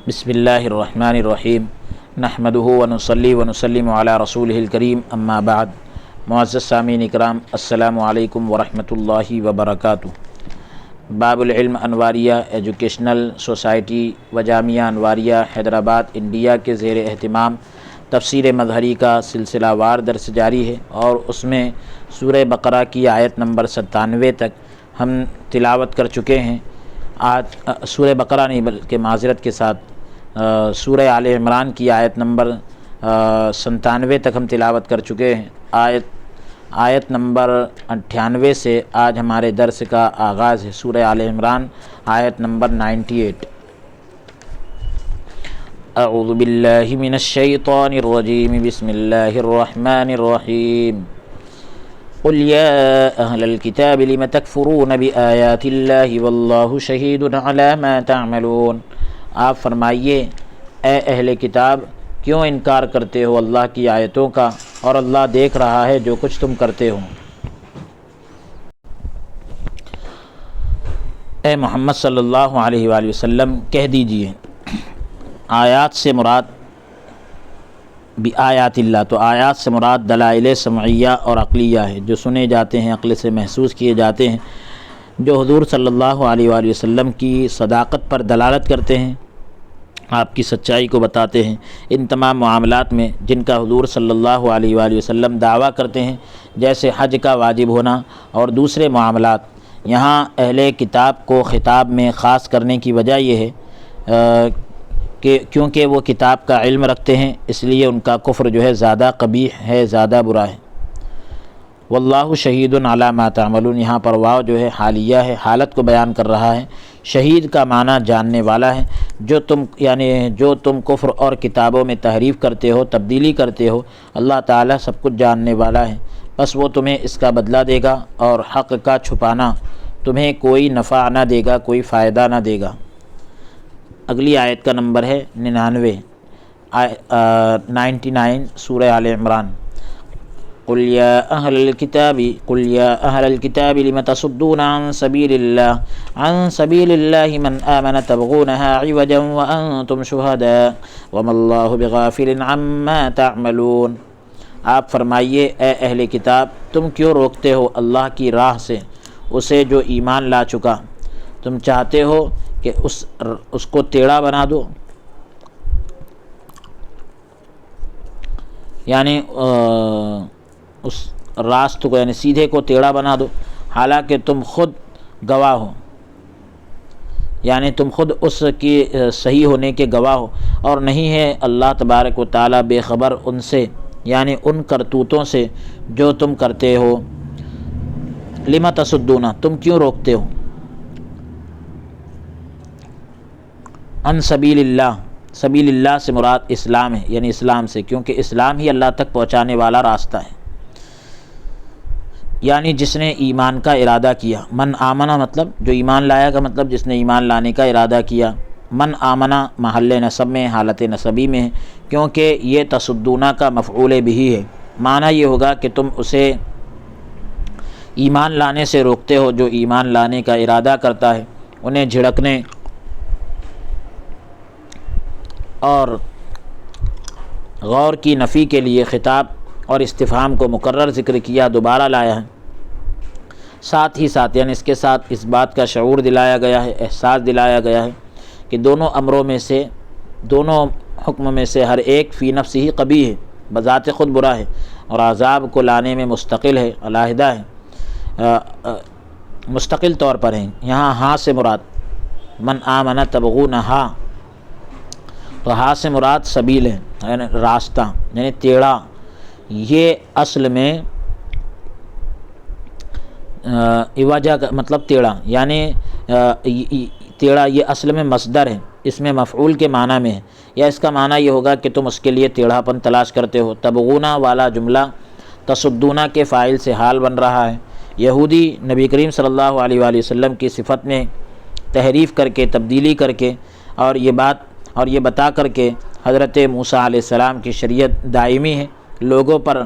بسم اللہ الرحمن الرحیم نحمدہ ونصلی ونسلم علی رسولہ الکریم اما بعد۔ معزز سامعین اکرام، السلام علیکم ورحمۃ اللہ وبرکاتہ۔ باب العلم انواریہ ایجوکیشنل سوسائٹی و جامعہ انواریہ حیدرآباد انڈیا کے زیر اہتمام تفسیر مظہری کا سلسلہ وار درس جاری ہے، اور اس میں سورہ بقرہ کی آیت نمبر 97 تک ہم تلاوت کر چکے ہیں۔ آج سورہ بقرہ نہیں بلکہ معذرت کے ساتھ سورہ آل عمران کی آیت نمبر 97 تک ہم تلاوت کر چکے ہیں۔ آیت نمبر 98 سے آج ہمارے درس کا آغاز ہے۔ سورہ آل عمران آیت نمبر 98۔ اعوذ باللہ من الشیطان الرجیم، بسم اللہ الرحمن الرحیم۔ قل یا اہل الکتاب لم تکفرون بآیات اللہ واللہ شہید علی ما تعملون۔ آپ فرمائیے، اے اہل کتاب، کیوں انکار کرتے ہو اللہ کی آیتوں کا، اور اللہ دیکھ رہا ہے جو کچھ تم کرتے ہو۔ اے محمد صلی اللہ علیہ وآلہ وسلم کہہ دیجئے، آیات سے مراد بآیات اللہ، تو آیات سے مراد دلائل سمعیہ اور عقلیہ ہے، جو سنے جاتے ہیں، عقل سے محسوس کیے جاتے ہیں، جو حضور صلی اللہ علیہ وآلہ وسلم کی صداقت پر دلالت کرتے ہیں، آپ کی سچائی کو بتاتے ہیں۔ ان تمام معاملات میں جن کا حضور صلی اللہ علیہ وآلہ وسلم دعویٰ کرتے ہیں، جیسے حج کا واجب ہونا اور دوسرے معاملات، یہاں اہل کتاب کو خطاب میں خاص کرنے کی وجہ یہ ہے کہ کیونکہ وہ کتاب کا علم رکھتے ہیں، اس لیے ان کا کفر جو ہے زیادہ قبیح ہے، زیادہ برا ہے۔ واللہ شہید علی ما تعملون، یہاں پر واو جو ہے حالیہ ہے، حالت کو بیان کر رہا ہے۔ شہید کا معنی جاننے والا ہے، جو تم کفر اور کتابوں میں تحریف کرتے ہو، تبدیلی کرتے ہو، اللہ تعالیٰ سب کچھ جاننے والا ہے، بس وہ تمہیں اس کا بدلہ دے گا، اور حق کا چھپانا تمہیں کوئی نفع نہ دے گا، کوئی فائدہ نہ دے گا۔ اگلی آیت کا نمبر ہے 99 سورہ آل عمران۔ قل یا اہل الکتاب لم تصدون عن سبیل اللہ من آمن تبغونها عوجا وانتم شہداء وما اللہ بغافل عما تعملون۔ آپ فرمائیے، اے اہل کتاب، تم کیوں روکتے ہو اللہ کی راہ سے اسے جو ایمان لا چکا؟ تم چاہتے ہو کہ اس کو ٹیڑھا بنا دو، یعنی اس راست کو، یعنی سیدھے کو ٹیڑھا بنا دو، حالانکہ تم خود گواہ ہو، یعنی تم خود اس کی صحیح ہونے کے گواہ ہو، اور نہیں ہے اللہ تبارک و تعالیٰ بے خبر ان سے، یعنی ان کرتوتوں سے جو تم کرتے ہو۔ لم تصدون، تم کیوں روکتے ہو؟ عن سبیل اللہ، سبیل اللہ سے مراد اسلام ہے، یعنی اسلام سے، کیونکہ اسلام ہی اللہ تک پہنچانے والا راستہ ہے، یعنی جس نے ایمان کا ارادہ کیا۔ من آمنہ مطلب جو ایمان لایا کا مطلب جس نے ایمان لانے کا ارادہ کیا۔ من آمنہ محل نصب میں، حالت نصبی میں ہے، کیونکہ یہ تصدونہ کا مفعول بہ ہے۔ معنی یہ ہوگا کہ تم اسے ایمان لانے سے روکتے ہو جو ایمان لانے کا ارادہ کرتا ہے، انہیں جھڑکنے اور غور کی نفی کے لیے خطاب اور استفہام کو مکرر ذکر کیا، دوبارہ لایا ہے، ساتھ ہی ساتھ، یعنی اس کے ساتھ اس بات کا شعور دلایا گیا ہے، احساس دلایا گیا ہے کہ دونوں امروں میں سے، دونوں حکم میں سے ہر ایک فی نفس ہی قبیح ہے، بذات خود برا ہے، اور عذاب کو لانے میں مستقل ہے، علیحدہ ہے، مستقل طور پر ہیں۔ یہاں ہاں سے مراد من آمن تبغونہا، تو ہاں سے مراد سبیل ہے، یعنی راستہ، یعنی ٹیڑھا۔ یہ اصل میں عوجہ کا مطلب ٹیڑھا، یعنی ٹیڑھا یہ اصل میں مصدر ہے، اس میں مفعول کے معنی میں ہے، یا اس کا معنی یہ ہوگا کہ تم اس کے لیے ٹیڑھا پن تلاش کرتے ہو۔ تبغونہ والا جملہ تصدونہ کے فاعل سے حال بن رہا ہے۔ یہودی نبی کریم صلی اللہ علیہ وآلہ وسلم کی صفت میں تحریف کر کے، تبدیلی کر کے، اور یہ بتا کر کے حضرت موسیٰ علیہ السلام کی شریعت دائمی ہے، لوگوں پر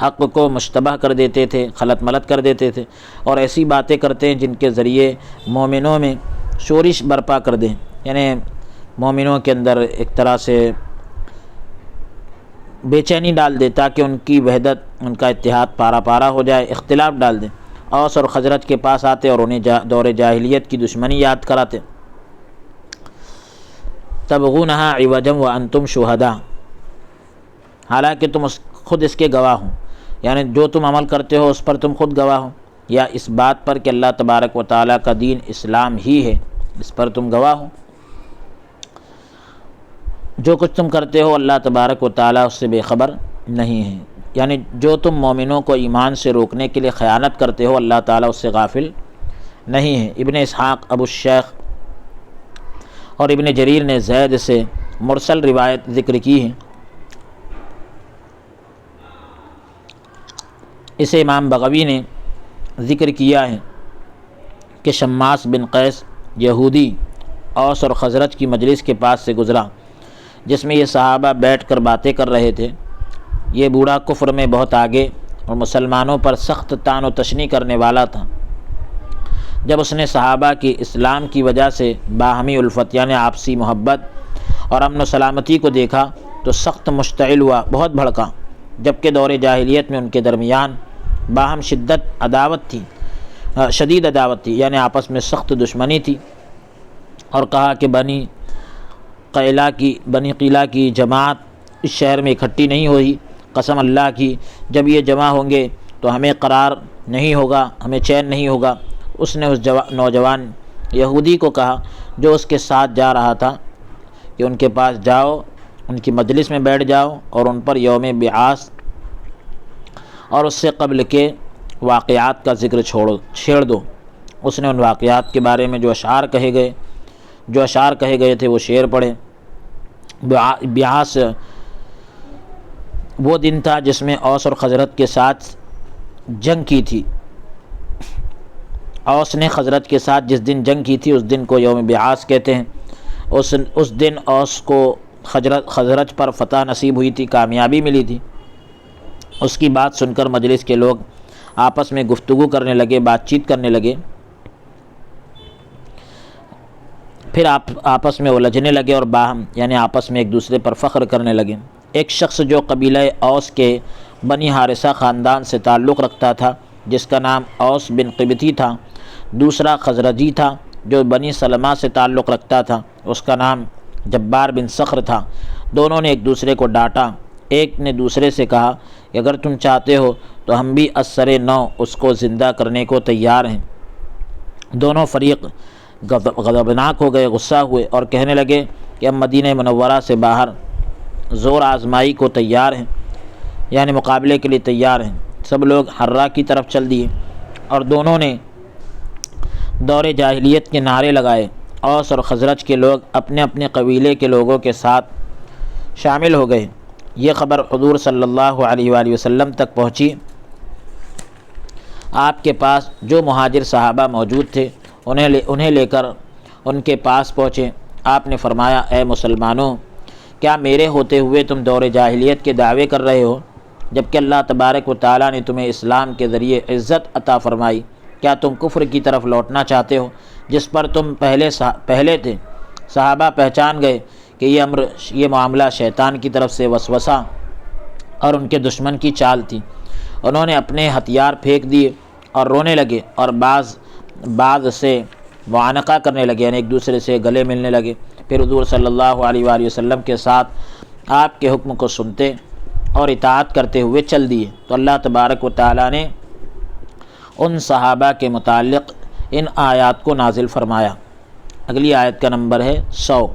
حق کو مشتبہ کر دیتے تھے، خلط ملط کر دیتے تھے، اور ایسی باتیں کرتے ہیں جن کے ذریعے مومنوں میں شورش برپا کر دیں، یعنی مومنوں کے اندر ایک طرح سے بے چینی ڈال دے تاکہ ان کی وحدت، ان کا اتحاد پارا پارا ہو جائے، اختلاف ڈال دیں۔ اوس اور خزرج کے پاس آتے اور انہیں دور جاہلیت کی دشمنی یاد کراتے۔ تبغونہا عوجا وانتم شہداء، حالانکہ تم خود اس کے گواہ ہو، یعنی جو تم عمل کرتے ہو اس پر تم خود گواہ ہو، یا اس بات پر کہ اللہ تبارک و تعالیٰ کا دین اسلام ہی ہے، اس پر تم گواہ ہو۔ جو کچھ تم کرتے ہو اللہ تبارک و تعالیٰ اس سے بے خبر نہیں ہے، یعنی جو تم مومنوں کو ایمان سے روکنے کے لیے خیانت کرتے ہو اللہ تعالیٰ اس سے غافل نہیں ہے۔ ابن اسحاق، ابو الشیخ اور ابن جریر نے زید سے مرسل روایت ذکر کی ہے۔ اسے امام بغوی نے ذکر کیا ہے کہ شماس بن قیس یہودی اوس اور خزرج کی مجلس کے پاس سے گزرا جس میں یہ صحابہ بیٹھ کر باتیں کر رہے تھے۔ یہ بوڑھا کفر میں بہت آگے اور مسلمانوں پر سخت طعن و تشنیع کرنے والا تھا۔ جب اس نے صحابہ کی اسلام کی وجہ سے باہمی الفت یعنی آپسی محبت اور امن و سلامتی کو دیکھا تو سخت مشتعل ہوا، بہت بھڑکا، جبکہ دور جاہلیت میں ان کے درمیان باہم شدید عداوت تھی، یعنی آپس میں سخت دشمنی تھی، اور کہا کہ بنی قیلہ کی جماعت اس شہر میں اکٹھی نہیں ہوئی، قسم اللہ کی جب یہ جمع ہوں گے تو ہمیں قرار نہیں ہوگا، ہمیں چین نہیں ہوگا۔ اس نے اس نوجوان یہودی کو کہا جو اس کے ساتھ جا رہا تھا کہ ان کے پاس جاؤ، ان کی مجلس میں بیٹھ جاؤ اور ان پر یوم بعاث اور اس سے قبل کے واقعات کا ذکر چھیڑ دو۔ اس نے ان واقعات کے بارے میں جو اشعار کہے گئے تھے وہ شعر پڑھے۔ بعاث وہ دن تھا جس میں اوس اور خزرج کے ساتھ جنگ کی تھی۔ اوس نے خزرج کے ساتھ جس دن جنگ کی تھی اس دن کو یوم بعاث کہتے ہیں۔ اس دن اوس کو خزرج پر فتح نصیب ہوئی تھی، کامیابی ملی تھی۔ اس کی بات سن کر مجلس کے لوگ آپس میں گفتگو کرنے لگے، بات چیت کرنے لگے، پھر آپس میں الجھنے لگے اور باہم یعنی آپس میں ایک دوسرے پر فخر کرنے لگے۔ ایک شخص جو قبیلہ اوس کے بنی حارثہ خاندان سے تعلق رکھتا تھا جس کا نام اوس بن قبطی تھا، دوسرا خزرجی تھا جو بنی سلمہ سے تعلق رکھتا تھا، اس کا نام جبار بن صخر تھا۔ دونوں نے ایک دوسرے کو ڈانٹا۔ ایک نے دوسرے سے کہا کہ اگر تم چاہتے ہو تو ہم بھی اثر نو اس کو زندہ کرنے کو تیار ہیں۔ دونوں فریق غضبناک ہو گئے، غصہ ہوئے اور کہنے لگے کہ ہم مدینہ منورہ سے باہر زور آزمائی کو تیار ہیں، یعنی مقابلے کے لیے تیار ہیں۔ سب لوگ حرہ کی طرف چل دیے اور دونوں نے دور جاہلیت کے نعرے لگائے۔ اوس اور خزرج کے لوگ اپنے اپنے قبیلے کے لوگوں کے ساتھ شامل ہو گئے۔ یہ خبر حضور صلی اللہ علیہ وآلہ وسلم تک پہنچی۔ آپ کے پاس جو مہاجر صحابہ موجود تھے انہیں لے کر ان کے پاس پہنچے۔ آپ نے فرمایا، اے مسلمانوں، کیا میرے ہوتے ہوئے تم دور جاہلیت کے دعوے کر رہے ہو جبکہ اللہ تبارک و تعالیٰ نے تمہیں اسلام کے ذریعے عزت عطا فرمائی؟ کیا تم کفر کی طرف لوٹنا چاہتے ہو جس پر تم پہلے تھے؟ صحابہ پہچان گئے کہ یہ معاملہ شیطان کی طرف سے وسوسہ اور ان کے دشمن کی چال تھی۔ انہوں نے اپنے ہتھیار پھینک دیے اور رونے لگے اور بعض سے معانقہ کرنے لگے، یعنی ایک دوسرے سے گلے ملنے لگے۔ پھر حضور صلی اللہ علیہ وآلہ وسلم کے ساتھ آپ کے حکم کو سنتے اور اطاعت کرتے ہوئے چل دیے تو اللہ تبارک و تعالیٰ نے ان صحابہ کے متعلق ان آیات کو نازل فرمایا۔ اگلی آیت کا نمبر ہے 100،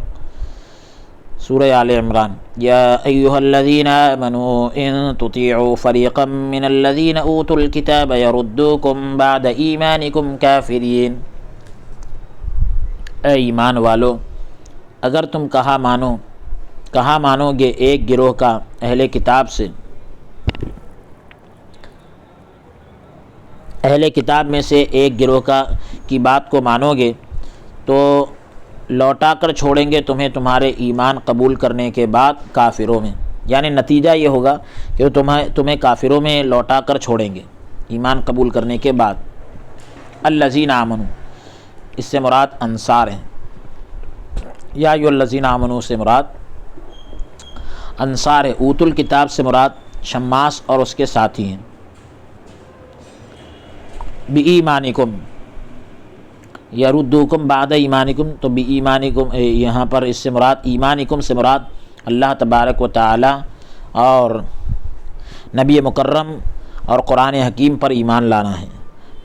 سورہ آل عمران۔ یا ایھا الذین آمنوا ان تطیعوا فریقا من الذین اوتوا الکتاب یردوکم بعد ایمانکم کافرین۔ اے ایمان والو، اگر تم کہاں مانو گے ایک گروہ کا اہل کتاب سے، اہل کتاب میں سے ایک گروہ کی بات کو مانو گے تو لوٹا کر چھوڑیں گے تمہیں تمہارے ایمان قبول کرنے کے بعد کافروں میں، یعنی نتیجہ یہ ہوگا کہ تمہیں کافروں میں لوٹا کر چھوڑیں گے ایمان قبول کرنے کے بعد۔ الذین آمنوا، اس سے مراد انصار ہیں۔ یا ایھا الذین آمنوا سے مراد انصار ہے، اوت الکتاب سے مراد شماس اور اس کے ساتھی ہیں۔ بِایمانکم یردوکم بعد ایمانکم، تو بِایمانکم یہاں پر اس سے مراد ایمانکم سے مراد اللہ تبارک و تعالی اور نبی مکرم اور قرآن حکیم پر ایمان لانا ہے۔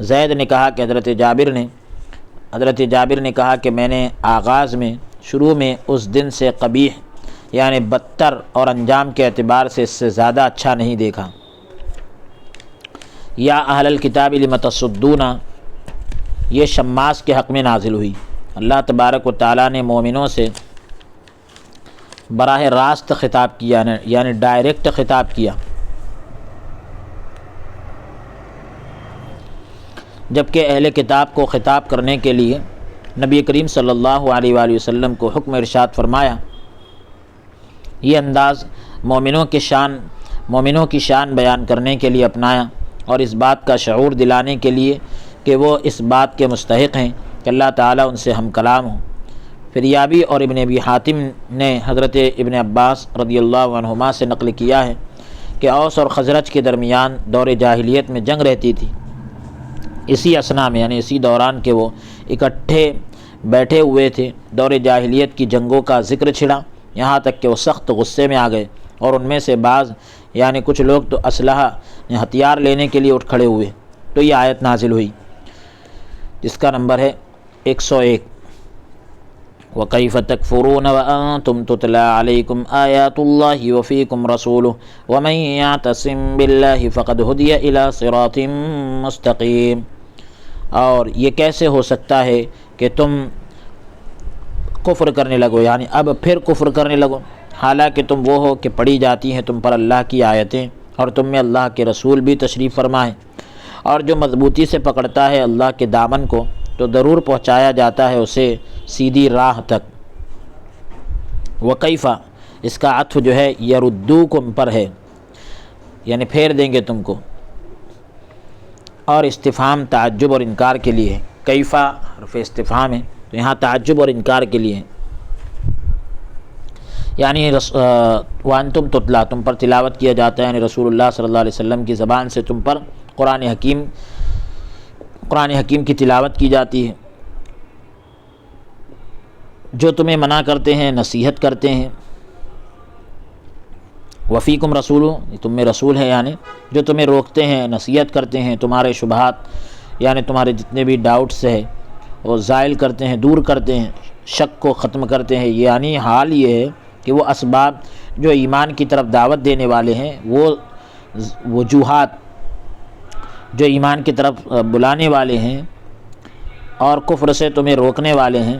زید نے کہا کہ حضرت جابر نے کہا کہ میں نے آغاز میں شروع میں اس دن سے قبیح یعنی بدتر اور انجام کے اعتبار سے اس سے زیادہ اچھا نہیں دیکھا۔ یا اہل الکتاب لم تصدون، یہ شماس کے حق میں نازل ہوئی۔ اللہ تبارک و تعالیٰ نے مومنوں سے براہ راست خطاب کیا، یعنی ڈائریکٹ خطاب کیا، جبکہ اہل کتاب کو خطاب کرنے کے لیے نبی کریم صلی اللہ علیہ وآلہ وسلم کو حکم ارشاد فرمایا۔ یہ انداز مومنوں کی شان بیان کرنے کے لیے اپنایا اور اس بات کا شعور دلانے کے لیے کہ وہ اس بات کے مستحق ہیں کہ اللہ تعالیٰ ان سے ہم کلام ہوں۔ فریابی اور ابن ابی حاتم نے حضرت ابن عباس رضی اللہ عنہما سے نقل کیا ہے کہ اوس اور خزرج کے درمیان دور جاہلیت میں جنگ رہتی تھی۔ اسی اثنا میں یعنی اسی دوران کے وہ اکٹھے بیٹھے ہوئے تھے، دور جاہلیت کی جنگوں کا ذکر چھڑا، یہاں تک کہ وہ سخت غصے میں آ گئے اور ان میں سے بعض یعنی کچھ لوگ تو اسلحہ ہتھیار لینے کے لیے اٹھ کھڑے ہوئے، تو یہ آیت نازل ہوئی جس کا نمبر ہے 101۔ وَكَيْفَ تَكْفُرُونَ وَأَنْتُمْ تُتْلَى عَلَيْكُمْ آيَاتُ اللَّهِ وَفِيكُمْ رَسُولُهُ وَمَنْ يَعْتَصِمْ بِاللَّهِ فَقَدْ هُدِيَ إِلَى صِرَاطٍ مُسْتَقِيمٍ، اور یہ کیسے ہو سکتا ہے کہ تم کفر کرنے لگو، یعنی اب پھر کفر کرنے لگو، حالانکہ تم وہ ہو کہ پڑھی جاتی ہیں تم پر اللہ کی آیتیں اور تم میں اللہ کے رسول بھی تشریف فرما ہے، اور جو مضبوطی سے پکڑتا ہے اللہ کے دامن کو تو ضرور پہنچایا جاتا ہے اسے سیدھی راہ تک۔ وکیفا اس کا عطف جو ہے یردوکم پر ہے، یعنی پھیر دیں گے تم کو، اور استفہام تعجب اور انکار کے لیے ہے۔ کیفا حرف استفہام ہے تو یہاں تعجب اور انکار کے لیے ہے، یعنی وانتم تتلا تم پر تلاوت کیا جاتا ہے، یعنی رسول اللہ صلی اللہ علیہ وسلم کی زبان سے تم پر قرآن حکیم کی تلاوت کی جاتی ہے، جو تمہیں منع کرتے ہیں نصیحت کرتے ہیں۔ وفیکم رسول، تم میں رسول ہے، یعنی جو تمہیں روکتے ہیں نصیحت کرتے ہیں، تمہارے شبہات یعنی تمہارے جتنے بھی ڈاؤٹس ہیں وہ زائل کرتے ہیں، دور کرتے ہیں، شک کو ختم کرتے ہیں۔ یعنی حال یہ ہے کہ وہ اسباب جو ایمان کی طرف دعوت دینے والے ہیں، وہ وجوہات جو ایمان کی طرف بلانے والے ہیں اور کفر سے تمہیں روکنے والے ہیں،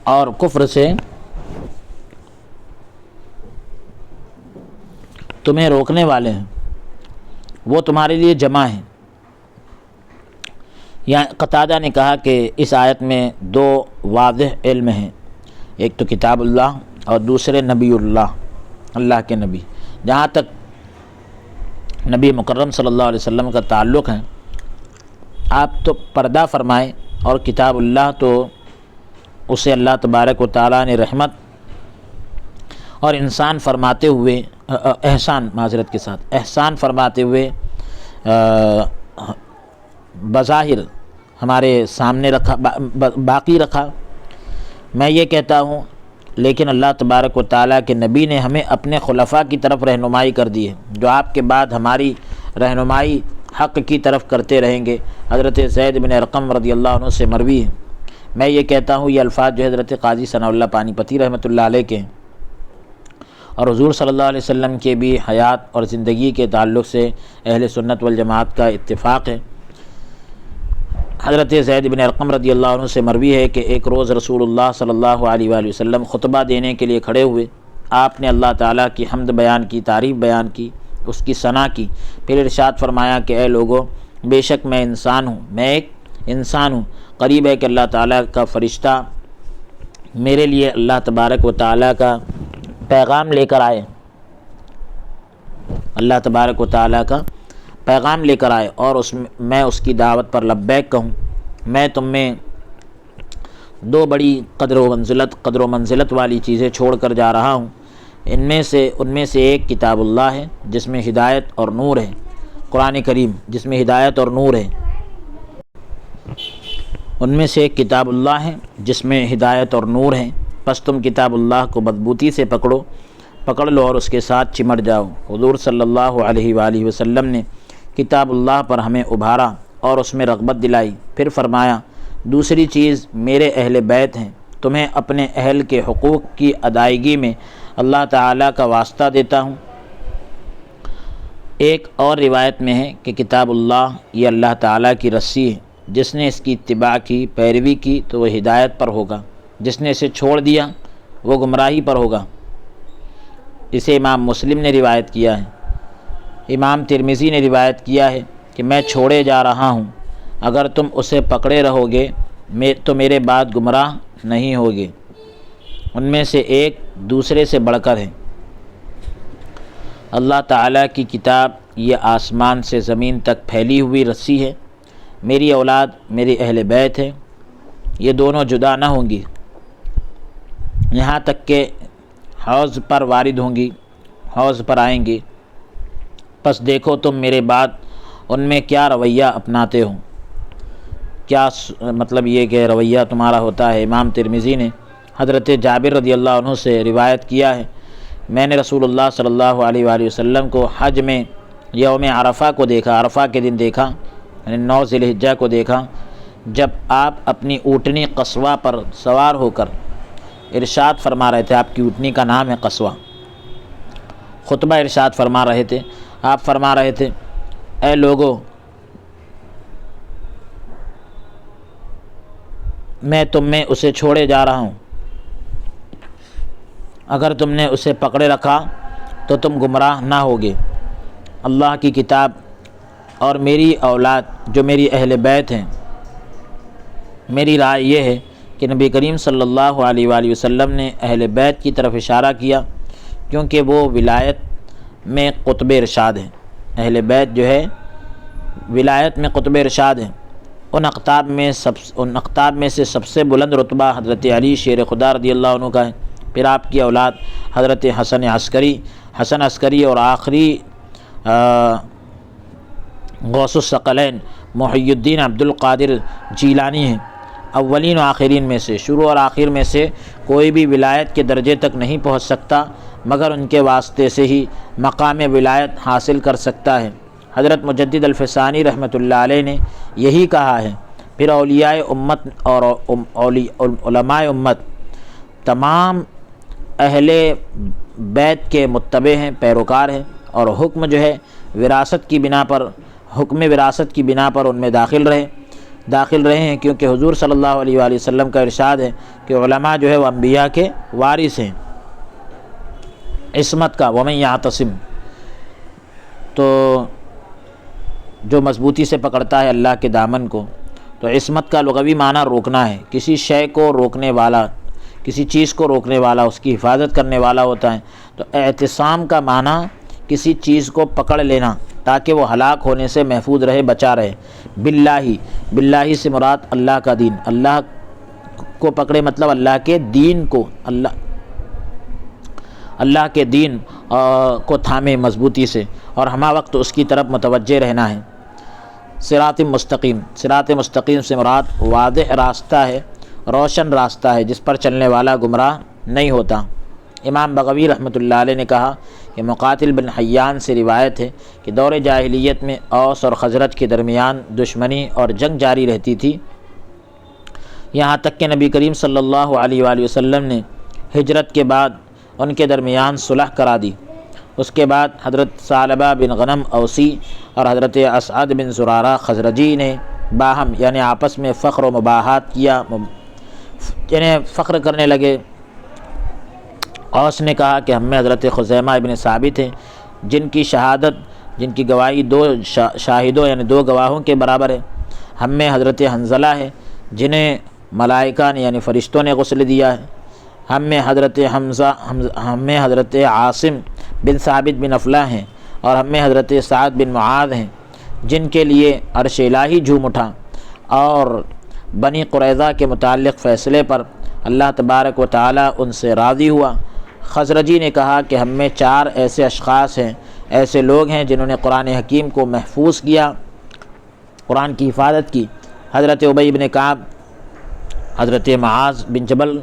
اور کفر سے تمہیں روکنے والے ہیں، وہ تمہارے لیے جمع ہیں۔ یا قتادہ نے کہا کہ اس آیت میں دو واضح علم ہیں، ایک تو کتاب اللہ اور دوسرے نبی اللہ، اللہ کے نبی۔ جہاں تک نبی مکرم صلی اللہ علیہ وسلم کا تعلق ہے، آپ تو پردہ فرمائیں، اور کتاب اللہ تو اسے اللہ تبارک و تعالیٰ نے رحمت اور احسان فرماتے ہوئے احسان فرماتے ہوئے بظاہر ہمارے سامنے رکھا، باقی رکھا۔ میں یہ کہتا ہوں لیکن اللہ تبارک و تعالیٰ کے نبی نے ہمیں اپنے خلفاء کی طرف رہنمائی کر دی ہے، جو آپ کے بعد ہماری رہنمائی حق کی طرف کرتے رہیں گے۔ حضرت زید بن ارقم رضی اللہ عنہ سے مروی ہے۔ میں یہ کہتا ہوں یہ الفاظ جو حضرت قاضی ثناء اللہ پانی پتی رحمۃ اللہ علیہ کے ہیں، اور حضور صلی اللہ علیہ وسلم کے بھی حیات اور زندگی کے تعلق سے اہل سنت والجماعت کا اتفاق ہے۔ حضرت زید بن ارقم رضی اللہ عنہ سے مروی ہے کہ ایک روز رسول اللہ صلی اللہ علیہ وآلہ وسلم خطبہ دینے کے لیے کھڑے ہوئے، آپ نے اللہ تعالیٰ کی حمد بیان کی، تعریف بیان کی، اس کی ثنا کی، پھر ارشاد فرمایا کہ اے لوگو، بے شک میں انسان ہوں، میں ایک انسان ہوں، قریب ہے کہ اللہ تعالیٰ کا فرشتہ میرے لیے اللہ تبارک و تعالیٰ کا پیغام لے کر آئے، اللہ تبارک و تعالیٰ کا پیغام لے کر آئے، اور میں اس کی دعوت پر لبیک کہوں۔ میں تم میں دو بڑی قدر و منزلت والی چیزیں چھوڑ کر جا رہا ہوں۔ ان میں سے ایک کتاب اللہ ہے جس میں ہدایت اور نور ہے، قرآن کریم جس میں ہدایت اور نور ہے۔ ان میں سے ایک کتاب اللہ ہے جس میں ہدایت اور نور ہے، پس تم کتاب اللہ کو مضبوطی سے پکڑ لو اور اس کے ساتھ چمٹ جاؤ۔ حضور صلی اللہ علیہ وآلہ وسلم نے کتاب اللہ پر ہمیں ابھارا اور اس میں رغبت دلائی، پھر فرمایا دوسری چیز میرے اہل بیت ہیں، تمہیں اپنے اہل کے حقوق کی ادائیگی میں اللہ تعالیٰ کا واسطہ دیتا ہوں۔ ایک اور روایت میں ہے کہ کتاب اللہ یہ اللہ تعالیٰ کی رسی ہے، جس نے اس کی اتباع کی، پیروی کی تو وہ ہدایت پر ہوگا، جس نے اسے چھوڑ دیا وہ گمراہی پر ہوگا۔ اسے امام مسلم نے روایت کیا ہے۔ امام ترمذی نے روایت کیا ہے کہ میں چھوڑے جا رہا ہوں، اگر تم اسے پکڑے رہو گے تو میرے بعد گمراہ نہیں ہوگے۔ ان میں سے ایک دوسرے سے بڑھ کر ہے۔ اللہ تعالیٰ کی کتاب یہ آسمان سے زمین تک پھیلی ہوئی رسی ہے، میری اولاد میری اہل بیت ہے، یہ دونوں جدا نہ ہوں گی یہاں تک کہ حوض پر وارد ہوں گی، حوض پر آئیں گی، پس دیکھو تم میرے بعد ان میں کیا رویہ اپناتے ہو، کیا مطلب یہ کہ رویہ تمہارا ہوتا ہے۔ امام ترمذی نے حضرت جابر رضی اللہ عنہ سے روایت کیا ہے، میں نے رسول اللہ صلی اللہ علیہ وآلہ وسلم کو حج میں یوم عرفہ کو دیکھا، عرفہ کے دن دیکھا، یعنی 9 ذی الحجہ کو دیکھا، جب آپ اپنی اونٹنی قصوہ پر سوار ہو کر ارشاد فرما رہے تھے، آپ کی اونٹنی کا نام ہے قصوہ، خطبہ ارشاد فرما رہے تھے، آپ فرما رہے تھے اے لوگو میں تم میں اسے چھوڑے جا رہا ہوں، اگر تم نے اسے پکڑے رکھا تو تم گمراہ نہ ہوگے۔ اللہ کی کتاب اور میری اولاد جو میری اہل بیت ہیں، میری رائے یہ ہے کہ نبی کریم صلی اللہ علیہ وآلہ وسلم نے اہل بیت کی طرف اشارہ کیا، کیونکہ وہ ولایت میں قطب ارشاد ہیں۔ اہل بیت جو ہے ولایت میں قطب ارشاد ہیں۔ ان اقطاب میں سے سب سے بلند رتبہ حضرت علی شیر خدا رضی اللہ عنہ کا ہے، پھر آپ کی اولاد حضرت حسن عسکری اور آخری غوث الثقلین محی الدین عبد القادر جیلانی ہیں۔ اولین و آخرین میں سے، شروع اور آخر میں سے کوئی بھی ولایت کے درجے تک نہیں پہنچ سکتا مگر ان کے واسطے سے ہی مقام ولایت حاصل کر سکتا ہے۔ حضرت مجدد الفسانی رحمۃ اللہ علیہ نے یہی کہا ہے۔ پھر اولیاء امت اور علماء امت تمام اہل بیت کے متبع ہیں، پیروکار ہیں، اور حکم جو ہے وراثت کی بنا پر ان میں داخل رہے ہیں، کیونکہ حضور صلی اللہ علیہ وآلہ وسلم کا ارشاد ہے کہ علماء جو ہے وہ انبیاء کے وارث ہیں۔ عصمت کا ومن یعتصم، تو جو مضبوطی سے پکڑتا ہے اللہ کے دامن کو، تو عصمت کا لغوی معنی روکنا ہے، کسی شے کو روکنے والا، کسی چیز کو روکنے والا، اس کی حفاظت کرنے والا ہوتا ہے۔ تو اعتصام کا معنی کسی چیز کو پکڑ لینا تاکہ وہ ہلاک ہونے سے محفوظ رہے، بچا رہے۔ باللہ سے مراد اللہ کا دین، اللہ کو پکڑے مطلب اللہ کے دین کو، اللہ کے دین کو تھامے مضبوطی سے اور ہمہ وقت اس کی طرف متوجہ رہنا ہے۔ صراط مستقیم سے مراد واضح راستہ ہے، روشن راستہ ہے جس پر چلنے والا گمراہ نہیں ہوتا۔ امام بغوی رحمۃ اللہ علیہ نے کہا کہ مقاتل بن حیان سے روایت ہے کہ دور جاہلیت میں اوس اور خزرج کے درمیان دشمنی اور جنگ جاری رہتی تھی، یہاں تک کہ نبی کریم صلی اللہ علیہ وآلہ وسلم نے ہجرت کے بعد ان کے درمیان صلح کرا دی۔ اس کے بعد حضرت ثعلبہ بن غنم اوسی اور حضرت اسعد بن زرارہ خزرجی نے باہم یعنی آپس میں فخر و مباحات کیا، یعنی فخر کرنے لگے۔ اوس نے کہا کہ ہم میں حضرت خزیمہ ابن ثابت ہیں جن کی گواہی 2 شاہدوں یعنی 2 گواہوں کے برابر ہے۔ ہم میں حضرت حنظلہ ہے جنہیں ملائکہ نے یعنی فرشتوں نے غسل دیا ہے۔ ہم میں حضرت عاصم بن ثابت بن افلح ہیں، اور ہم میں حضرت سعد بن معاذ ہیں جن کے لیے عرش الہی جھوم اٹھا، اور بنی قریظہ کے متعلق فیصلے پر اللہ تبارک و تعالیٰ ان سے راضی ہوا۔ خزرجی نے کہا کہ ہم میں 4 ایسے اشخاص ہیں، ایسے لوگ ہیں جنہوں نے قرآن حکیم کو محفوظ کیا، قرآن کی حفاظت کی۔ حضرت ابی بن کعب، حضرت معاذ بن جبل،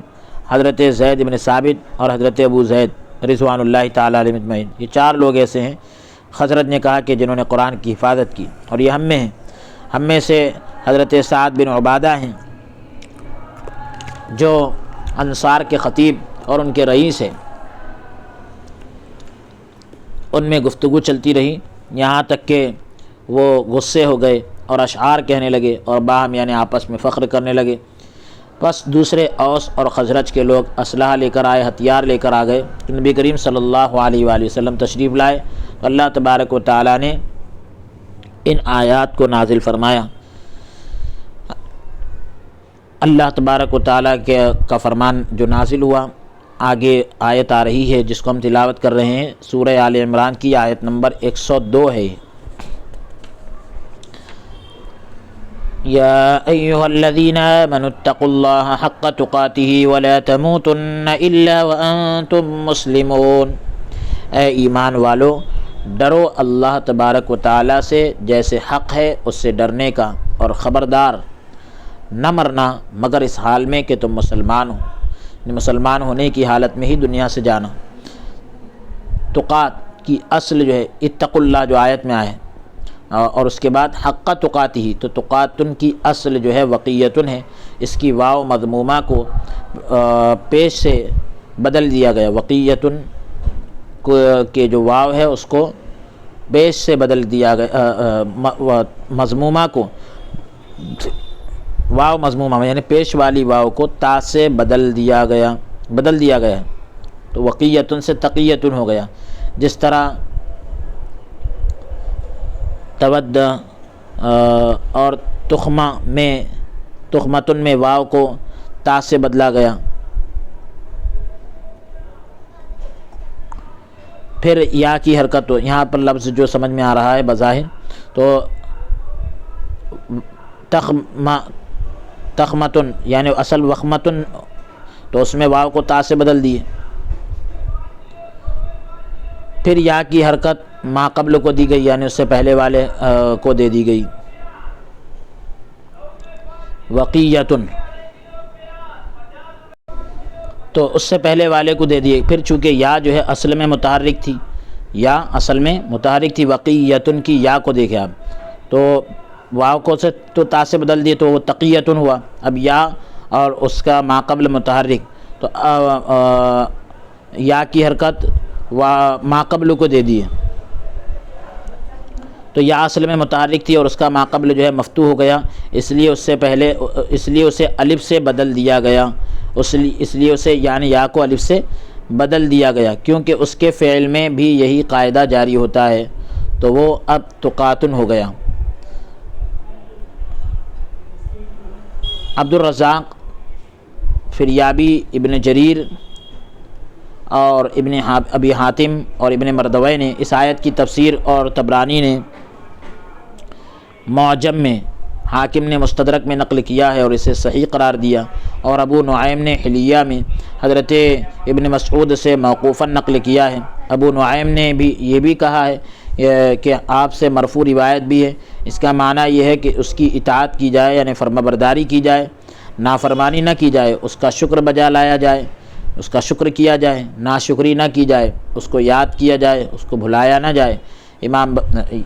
حضرت زید بن ثابت اور حضرت ابو زید رضوان اللہ تعالیٰ علیہ اجمعین، یہ 4 لوگ ایسے ہیں، خزرج نے کہا کہ جنہوں نے قرآن کی حفاظت کی، اور یہ ہم میں ہیں۔ ہم میں سے حضرت سعد بن عبادہ ہیں جو انصار کے خطیب اور ان کے رئیس ہیں۔ ان میں گفتگو چلتی رہی یہاں تک کہ وہ غصے ہو گئے اور اشعار کہنے لگے اور باہم یعنی آپس میں فخر کرنے لگے۔ بس دوسرے اوس اور خزرج کے لوگ اسلحہ لے کر آئے، ہتھیار لے کر آ گئے۔ نبی کریم صلی اللہ علیہ وآلہ وسلم تشریف لائے تو اللہ تبارک و تعالیٰ نے ان آیات کو نازل فرمایا۔ اللہ تبارک و تعالیٰ کا فرمان جو نازل ہوا، آگے آیت آ رہی ہے جس کو ہم تلاوت کر رہے ہیں، سورہ آل عمران کی آیت نمبر 102 ہے۔ یا ایھا الذین آمنوا اتقوا اللہ حق تقاتہ ولا تموتن الا وانتم مسلمون، اے ایمان والو ڈرو اللہ تبارک و تعالیٰ سے جیسے حق ہے اس سے ڈرنے کا، اور خبردار نہ مرنا مگر اس حال میں کہ تم مسلمان ہو، مسلمان ہونے کی حالت میں ہی دنیا سے جانا۔ تقات کی اصل جو ہے اتقوا اللہ جو آیت میں آئے، اور اس کے بعد حق تقاتہ، تو تقاتن کی اصل جو ہے وقیتن ہے، اس کی واو مضمومہ کو پیش سے بدل دیا گیا، وقیتن کے جو واو ہے اس کو پیش سے بدل دیا گیا، مضمومہ کو واو مضمومہ یعنی پیش والی واو کو تا سے بدل دیا گیا تو وقیتن سے تقیتن ہو گیا۔ جس طرح تود اور تخمتن میں واو کو تا سے بدلا گیا۔ پھر یا کی حرکت ہو، یہاں پر لفظ جو سمجھ میں آ رہا ہے بظاہر تو تخمتن یعنی اصل وخمتن، تو اس میں واو کو تا سے بدل دیے۔ پھر یا کی حرکت ما قبل کو دی گئی، یعنی اس سے پہلے والے کو دے دی گئی، وقیتن، تو اس سے پہلے والے کو دے دیے۔ پھر چونکہ یا جو ہے اصل میں متحرک تھی، وقیتن کی یا کو دیکھیں آپ، تو واو کو سے تو تا سے بدل دیے تو وہ تقیتن ہوا۔ اب یا اور اس کا ما قبل متحرک، تو یا کی حرکت ما قبل کو دے دیے، تو یا اصل میں متحرک تھی اور اس کا ما قبل جو ہے مفتوح ہو گیا، اس لیے اسے الف سے بدل دیا گیا، اس لیے اسے یعنی یا کو الف سے بدل دیا گیا، کیونکہ اس کے فعل میں بھی یہی قاعدہ جاری ہوتا ہے، تو وہ اب تقاتن ہو گیا۔ عبد الرزاق، فریابی، ابن جریر اور ابن ابی حاتم اور ابن مردوی نے اس آیت کی تفسیر، اور طبرانی نے معجم میں، حاکم نے مستدرک میں نقل کیا ہے اور اسے صحیح قرار دیا، اور ابو نعیم نے حلیہ میں حضرت ابن مسعود سے موقوفاً نقل کیا ہے۔ ابو نعیم نے بھی یہ بھی کہا ہے کہ آپ سے مرفوع روایت بھی ہے، اس کا معنی یہ ہے کہ اس کی اطاعت کی جائے، یعنی فرمانبرداری کی جائے، نافرمانی نہ کی جائے، اس کا شکر بجا لایا جائے، اس کا شکر کیا جائے، ناشکری نہ کی جائے، اس کو یاد کیا جائے، اس کو بھلایا نہ جائے۔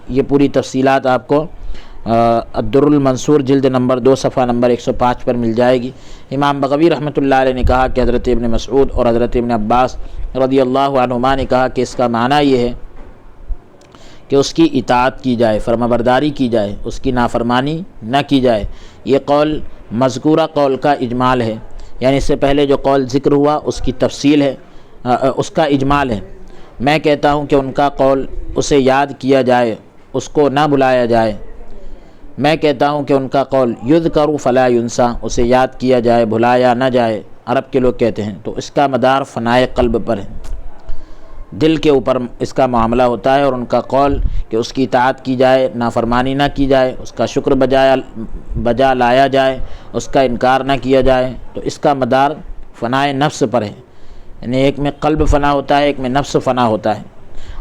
یہ پوری تفصیلات آپ کو الدر المنصور جلد نمبر 2 صفحہ نمبر 105 پر مل جائے گی۔ امام بغوی رحمۃ اللہ علیہ نے کہا کہ حضرت ابن مسعود اور حضرت ابن عباس رضی اللہ عنہما نے کہا کہ اس کا معنی یہ ہے کہ اس کی اطاعت کی جائے، فرمانبرداری کی جائے، اس کی نافرمانی نہ کی جائے۔ یہ قول مذکورہ قول کا اجمال ہے، یعنی اس سے پہلے جو قول ذکر ہوا اس کی تفصیل ہے، اس کا اجمال ہے۔ میں کہتا ہوں کہ ان کا قول اسے یاد کیا جائے، اس کو نہ بلایا جائے۔ میں کہتا ہوں کہ ان کا قول یذکر فلا ینسا، اسے یاد کیا جائے، بھلایا نہ جائے، عرب کے لوگ کہتے ہیں، تو اس کا مدار فنائے قلب پر ہے۔ دل کے اوپر اس کا معاملہ ہوتا ہے، اور ان کا قول کہ اس کی اطاعت کی جائے، نافرمانی نہ کی جائے، اس کا شکر بجا لایا جائے، اس کا انکار نہ کیا جائے، تو اس کا مدار فنائے نفس پر ہے، یعنی ایک میں قلب فنا ہوتا ہے، ایک میں نفس فنا ہوتا ہے،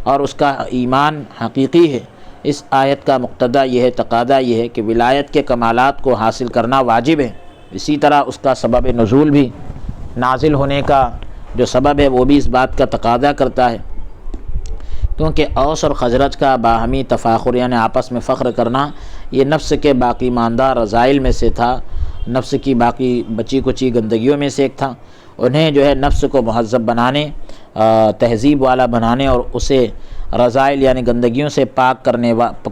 اور اس کا ایمان حقیقی ہے۔ اس آیت کا مقتضا یہ ہے، تقاضا یہ ہے کہ ولایت کے کمالات کو حاصل کرنا واجب ہے۔ اسی طرح اس کا سبب نزول بھی، نازل ہونے کا جو سبب ہے وہ بھی اس بات کا تقاضا کرتا ہے، کیونکہ اوس اور خزرج کا باہمی تفاخر یعنی آپس میں فخر کرنا یہ نفس کے باقی ماندہ رذائل میں سے تھا، نفس کی باقی بچی کچی گندگیوں میں سے ایک تھا۔ انہیں جو ہے نفس کو مہذب بنانے، تہذیب والا بنانے اور اسے رذائل یعنی گندگیوں سے پاک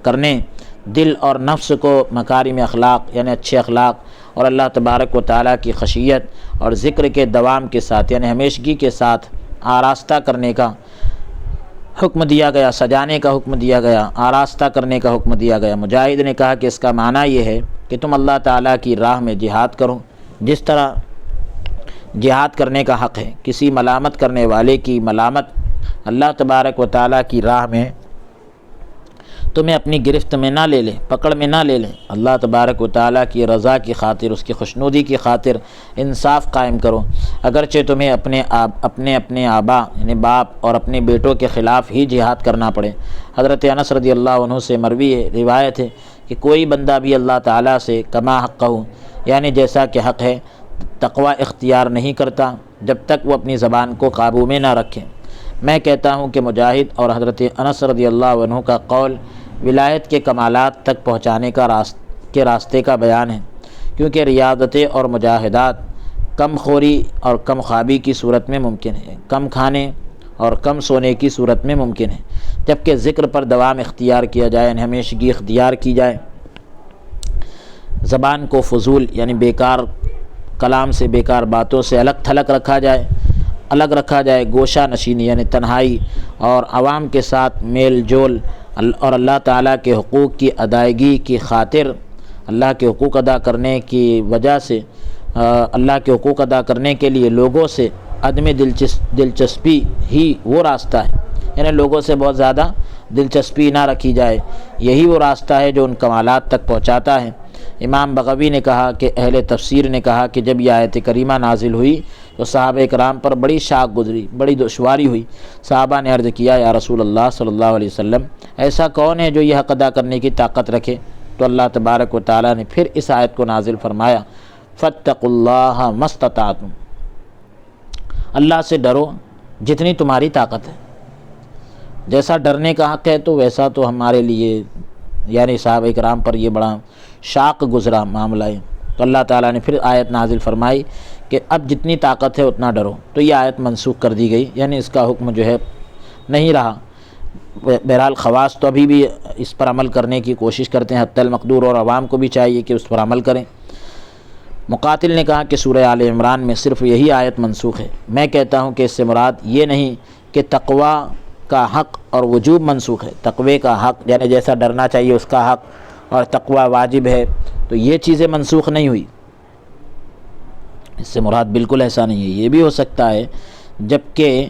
کرنے دل اور نفس کو مکارم اخلاق یعنی اچھے اخلاق اور اللہ تبارک و تعالیٰ کی خشیت اور ذکر کے دوام کے ساتھ یعنی ہمیشگی کے ساتھ آراستہ کرنے کا حکم دیا گیا، سجانے کا حکم دیا گیا، آراستہ کرنے کا حکم دیا گیا۔ مجاہد نے کہا کہ اس کا معنی یہ ہے کہ تم اللہ تعالیٰ کی راہ میں جہاد کرو، جس طرح جہاد کرنے کا حق ہے۔ کسی ملامت کرنے والے کی ملامت اللہ تبارک و تعالیٰ کی راہ میں تمہیں اپنی گرفت میں نہ لے لے، پکڑ میں نہ لے لے۔ اللہ تبارک و تعالیٰ کی رضا کی خاطر، اس کی خوشنودی کی خاطر انصاف قائم کرو، اگرچہ تمہیں اپنے آبا یعنی باپ اور اپنے بیٹوں کے خلاف ہی جہاد کرنا پڑے۔ حضرت انس رضی اللہ عنہ سے مروی ہے، روایت ہے کہ کوئی بندہ بھی اللہ تعالیٰ سے کما حقہ یعنی جیسا کہ حق ہے تقوی اختیار نہیں کرتا جب تک وہ اپنی زبان کو قابو میں نہ رکھے۔ میں کہتا ہوں کہ مجاہد اور حضرت انس رضی اللہ عنہ کا قول ولایت کے کمالات تک پہنچانے کے راستے کا بیان ہے، کیونکہ ریاضتیں اور مجاہدات کم خوری اور کم خوابی کی صورت میں ممکن ہے، کم کھانے اور کم سونے کی صورت میں ممکن ہے، جبکہ ذکر پر دوام اختیار کیا جائے یعنی ہمیشگی اختیار کی جائے، زبان کو فضول یعنی بیکار کلام سے، بیکار باتوں سے الگ تھلگ رکھا جائے، گوشہ نشینی یعنی تنہائی اور عوام کے ساتھ میل جول اور اللہ تعالیٰ کے حقوق کی ادائیگی کی خاطر، اللہ کے حقوق ادا کرنے کی وجہ سے، اللہ کے حقوق ادا کرنے کے لیے لوگوں سے عدم دلچسپی ہی وہ راستہ ہے، یعنی لوگوں سے بہت زیادہ دلچسپی نہ رکھی جائے، یہی وہ راستہ ہے جو ان کمالات تک پہنچاتا ہے۔ امام بغوی نے کہا کہ اہل تفسیر نے کہا کہ جب یہ آیت کریمہ نازل ہوئی تو صحابہ کرام پر بڑی شاق گزری، بڑی دشواری ہوئی۔ صحابہ نے عرض کیا یا رسول اللہ صلی اللہ علیہ وسلم، ایسا کون ہے جو یہ حق ادا کرنے کی طاقت رکھے؟ تو اللہ تبارک و تعالیٰ نے پھر اس آیت کو نازل فرمایا، فاتقوا اللہ ما استطعتم، اللہ سے ڈرو جتنی تمہاری طاقت ہے۔ جیسا ڈرنے کا حق ہے تو ویسا تو ہمارے لیے یعنی صحابہ کرام پر یہ بڑا شاق گزرا معاملہ ہے، تو اللہ تعالیٰ نے پھر آیت نازل فرمائی کہ اب جتنی طاقت ہے اتنا ڈرو، تو یہ آیت منسوخ کر دی گئی، یعنی اس کا حکم جو ہے نہیں رہا۔ بہرحال خواص تو ابھی بھی اس پر عمل کرنے کی کوشش کرتے ہیں، حتی المقدور، اور عوام کو بھی چاہیے کہ اس پر عمل کریں۔ مقاتل نے کہا کہ سورہ آل عمران میں صرف یہی آیت منسوخ ہے۔ میں کہتا ہوں کہ اس سے مراد یہ نہیں کہ تقوی کا حق اور وجوب منسوخ ہے، تقوی کا حق یعنی جیسا ڈرنا چاہیے اس کا حق اور تقوی واجب ہے، تو یہ چیزیں منسوخ نہیں ہوئی، اس سے مراد بالکل ایسا نہیں ہے۔ یہ بھی ہو سکتا ہے، جبکہ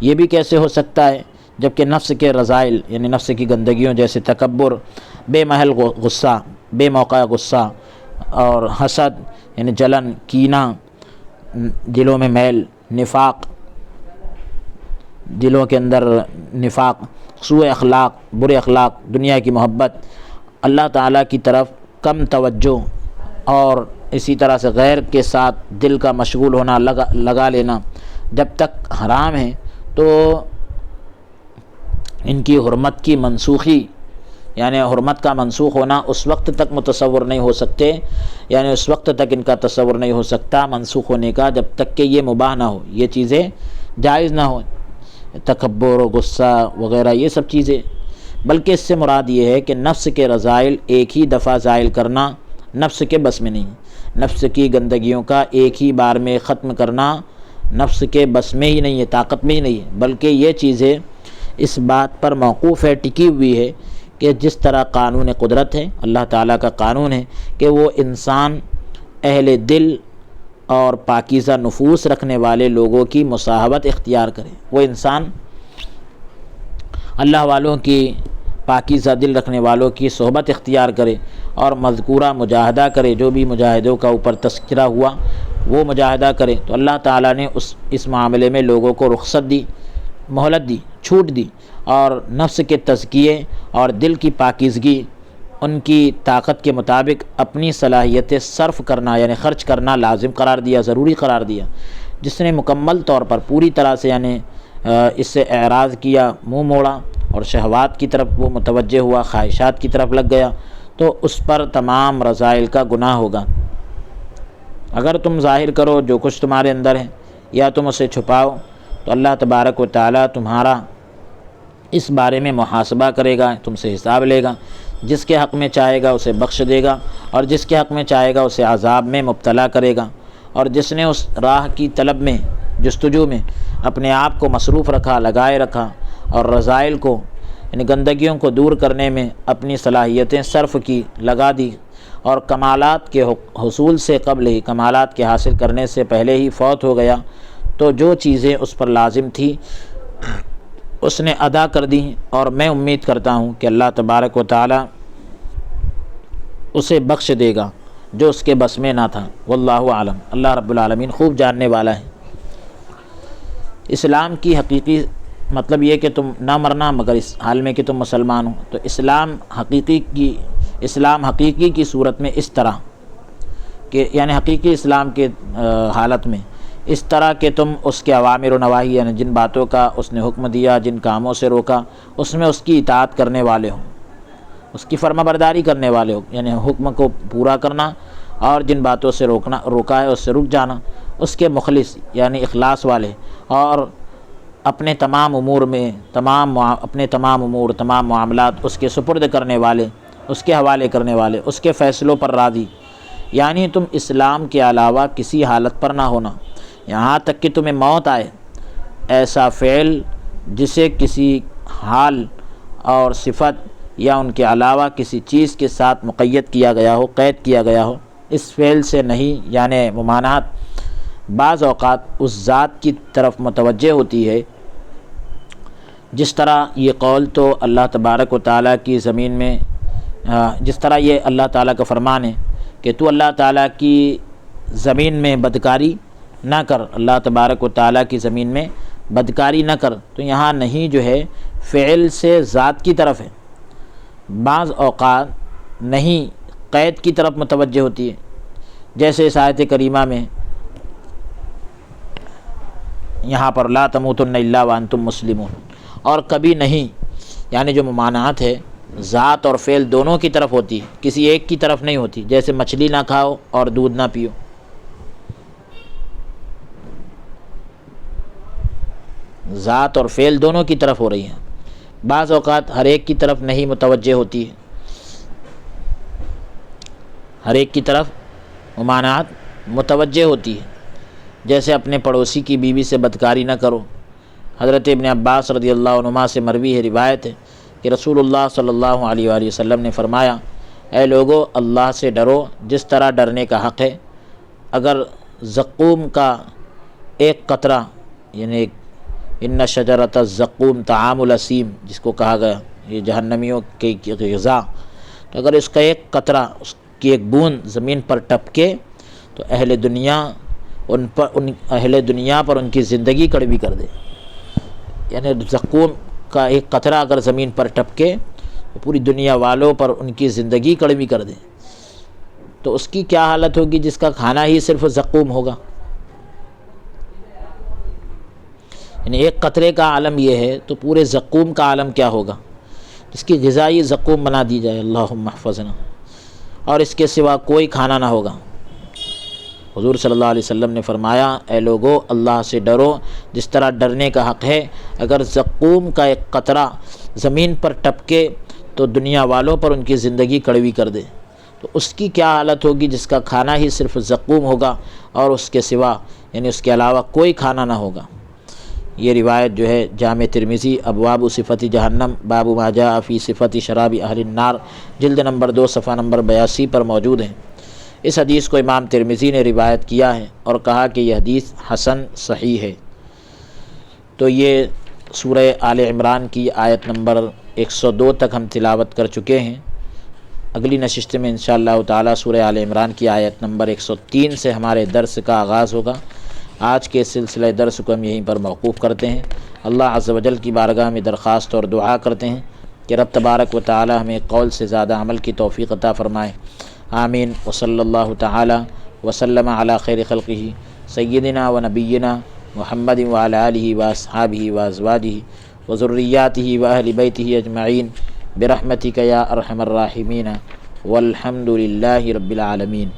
یہ بھی کیسے ہو سکتا ہے جبکہ نفس کے رذائل یعنی نفس کی گندگیوں جیسے تکبر، بے محل غصہ، بے موقع غصہ اور حسد یعنی جلن، کینہ، دلوں میں میل، نفاق، دلوں کے اندر نفاق، سوء اخلاق، برے اخلاق، دنیا کی محبت، اللہ تعالیٰ کی طرف کم توجہ اور اسی طرح سے غیر کے ساتھ دل کا مشغول ہونا، لگا لینا، جب تک حرام ہے تو ان کی حرمت کی منسوخی یعنی حرمت کا منسوخ ہونا اس وقت تک متصور نہیں ہو سکتے، یعنی اس وقت تک ان کا تصور نہیں ہو سکتا منسوخ ہونے کا جب تک کہ یہ مباح نہ ہو، یہ چیزیں جائز نہ ہو، تکبر و غصہ وغیرہ یہ سب چیزیں، بلکہ اس سے مراد یہ ہے کہ نفس کے رذائل ایک ہی دفعہ زائل کرنا نفس کے بس میں نہیں، نفس کی گندگیوں کا ایک ہی بار میں ختم کرنا نفس کے بس میں ہی نہیں ہے، طاقت میں ہی نہیں ہے، بلکہ یہ چیزیں اس بات پر موقوف ہے، ٹکی ہوئی ہے کہ جس طرح قانون قدرت ہے، اللہ تعالیٰ کا قانون ہے کہ وہ انسان اہل دل اور پاکیزہ نفوس رکھنے والے لوگوں کی مصاحبت اختیار کرے، وہ انسان اللہ والوں کی پاکیزہ دل رکھنے والوں کی صحبت اختیار کرے اور مذکورہ مجاہدہ کرے، جو بھی مجاہدوں کا اوپر تذکرہ ہوا وہ مجاہدہ کرے، تو اللہ تعالیٰ نے اس معاملے میں لوگوں کو رخصت دی، مہلت دی، چھوٹ دی، اور نفس کے تزکیے اور دل کی پاکیزگی ان کی طاقت کے مطابق اپنی صلاحیتیں صرف کرنا یعنی خرچ کرنا لازم قرار دیا، ضروری قرار دیا۔ جس نے مکمل طور پر پوری طرح سے یعنی اس سے اعراض کیا، منہ موڑا اور شہوات کی طرف وہ متوجہ ہوا، خواہشات کی طرف لگ گیا، تو اس پر تمام رذائل کا گناہ ہوگا۔ اگر تم ظاہر کرو جو کچھ تمہارے اندر ہے یا تم اسے چھپاؤ تو اللہ تبارک و تعالیٰ تمہارا اس بارے میں محاسبہ کرے گا، تم سے حساب لے گا۔ جس کے حق میں چاہے گا اسے بخش دے گا اور جس کے حق میں چاہے گا اسے عذاب میں مبتلا کرے گا۔ اور جس نے اس راہ کی طلب میں، جستجو میں اپنے آپ کو مصروف رکھا، لگائے رکھا اور رذائل کو یعنی گندگیوں کو دور کرنے میں اپنی صلاحیتیں صرف کی، لگا دی اور کمالات کے حصول سے قبل ہی، کمالات کے حاصل کرنے سے پہلے ہی فوت ہو گیا، تو جو چیزیں اس پر لازم تھی اس نے ادا کر دی، اور میں امید کرتا ہوں کہ اللہ تبارک و تعالی اسے بخش دے گا جو اس کے بس میں نہ تھا۔ واللہ عالم، اللہ رب العالمین خوب جاننے والا ہے۔ اسلام کی حقیقی مطلب یہ کہ تم نہ مرنا مگر اس حال میں کہ تم مسلمان ہو، تو اسلام حقیقی کی صورت میں اس طرح کہ یعنی حقیقی اسلام کے حالت میں اس طرح کہ تم اس کے اوامر و نواہی یعنی جن باتوں کا اس نے حکم دیا، جن کاموں سے روکا، اس میں اس کی اطاعت کرنے والے ہوں، اس کی فرما برداری کرنے والے ہوں، یعنی حکم کو پورا کرنا اور جن باتوں سے روکا ہے اس سے رک جانا، اس کے مخلص یعنی اخلاص والے، اور اپنے تمام امور میں تمام معاملات اس کے سپرد کرنے والے، اس کے حوالے کرنے والے، اس کے فیصلوں پر راضی۔ یعنی تم اسلام کے علاوہ کسی حالت پر نہ ہونا، یہاں تک کہ تمہیں موت آئے، ایسا فعل جسے کسی حال اور صفت یا ان کے علاوہ کسی چیز کے ساتھ مقید کیا گیا ہو، قید کیا گیا ہو، اس فعل سے نہیں، یعنی ممانعت بعض اوقات اس ذات کی طرف متوجہ ہوتی ہے، جس طرح یہ قول تو اللہ تبارک و تعالیٰ کی زمین میں جس طرح یہ اللہ تعالیٰ کا فرمان ہے کہ تو اللہ تعالیٰ کی زمین میں بدکاری نہ کر، اللہ تبارک و تعالیٰ کی زمین میں بدکاری نہ کر، تو یہاں نہیں جو ہے فعل سے ذات کی طرف ہے، بعض اوقات نہیں قید کی طرف متوجہ ہوتی ہے، جیسے اس آیت کریمہ میں یہاں پر لا تموتن الا وانتم مسلمون، اور کبھی نہیں، یعنی جو ممانعت ہے ذات اور فعل دونوں کی طرف ہوتی ہے، کسی ایک کی طرف نہیں ہوتی، جیسے مچھلی نہ کھاؤ اور دودھ نہ پیو، ذات اور فعل دونوں کی طرف ہو رہی ہیں، بعض اوقات ہر ایک کی طرف نہیں متوجہ ہوتی ہے، ہر ایک کی طرف ممانعت متوجہ ہوتی ہے، جیسے اپنے پڑوسی کی بیوی سے بدکاری نہ کرو۔ حضرت ابن عباس رضی اللہ عنہما سے مروی ہے، روایت ہے کہ رسول اللہ صلی اللہ علیہ وآلہ وسلم نے فرمایا، اے لوگو اللہ سے ڈرو جس طرح ڈرنے کا حق ہے۔ اگر زقوم کا ایک قطرہ یعنی ان شجرۃ الزقوم طعام الاسیم جس کو کہا گیا یہ جہنمیوں کی غذا، تو اگر اس کا ایک قطرہ، اس کی ایک بوند زمین پر ٹپکے تو اہل دنیا پر ان کی زندگی کڑوی کر دے، یعنی زقوم کا ایک قطرہ اگر زمین پر ٹپکے تو پوری دنیا والوں پر ان کی زندگی کڑوی کر دے، تو اس کی کیا حالت ہوگی جس کا کھانا ہی صرف زقوم ہوگا۔ یعنی ایک قطرے کا عالم یہ ہے تو پورے زقوم کا عالم کیا ہوگا، جس کی غذائی زقوم بنا دی جائے، اللہم احفظنا، اور اس کے سوا کوئی کھانا نہ ہوگا۔ حضور صلی اللہ علیہ وسلم نے فرمایا، اے لوگو اللہ سے ڈرو جس طرح ڈرنے کا حق ہے۔ اگر زقوم کا ایک قطرہ زمین پر ٹپکے تو دنیا والوں پر ان کی زندگی کڑوی کر دے، تو اس کی کیا حالت ہوگی جس کا کھانا ہی صرف زقوم ہوگا اور اس کے سوا یعنی اس کے علاوہ کوئی کھانا نہ ہوگا۔ یہ روایت جو ہے جامع ترمذی ابواب صفت جہنم باب ما جاء فی صفت شراب اہل النار جلد نمبر 2 صفحہ نمبر 82 پر موجود ہے۔ اس حدیث کو امام ترمذی نے روایت کیا ہے اور کہا کہ یہ حدیث حسن صحیح ہے۔ تو یہ سورہ آل عمران کی آیت نمبر 102 تک ہم تلاوت کر چکے ہیں۔ اگلی نشست میں انشاءاللہ تعالی سورہ آل عمران کی آیت نمبر 103 سے ہمارے درس کا آغاز ہوگا۔ آج کے سلسلہ درس کو ہم یہیں پر موقوف کرتے ہیں۔ اللہ عز و جل کی بارگاہ میں درخواست اور دعا کرتے ہیں کہ رب تبارک و تعالی ہمیں قول سے زیادہ عمل کی توفیق عطا فرمائے، آمین۔ وصلی اللہ تعالی وسلم علی خیر خلقہ سیدنا و نبینا محمد وعلی آلہ واصحابہ وازواجہ وذریاتہ واہل بیتہ اجمعین برحمتک یا ارحم الراحمین والحمد للہ رب العالمین۔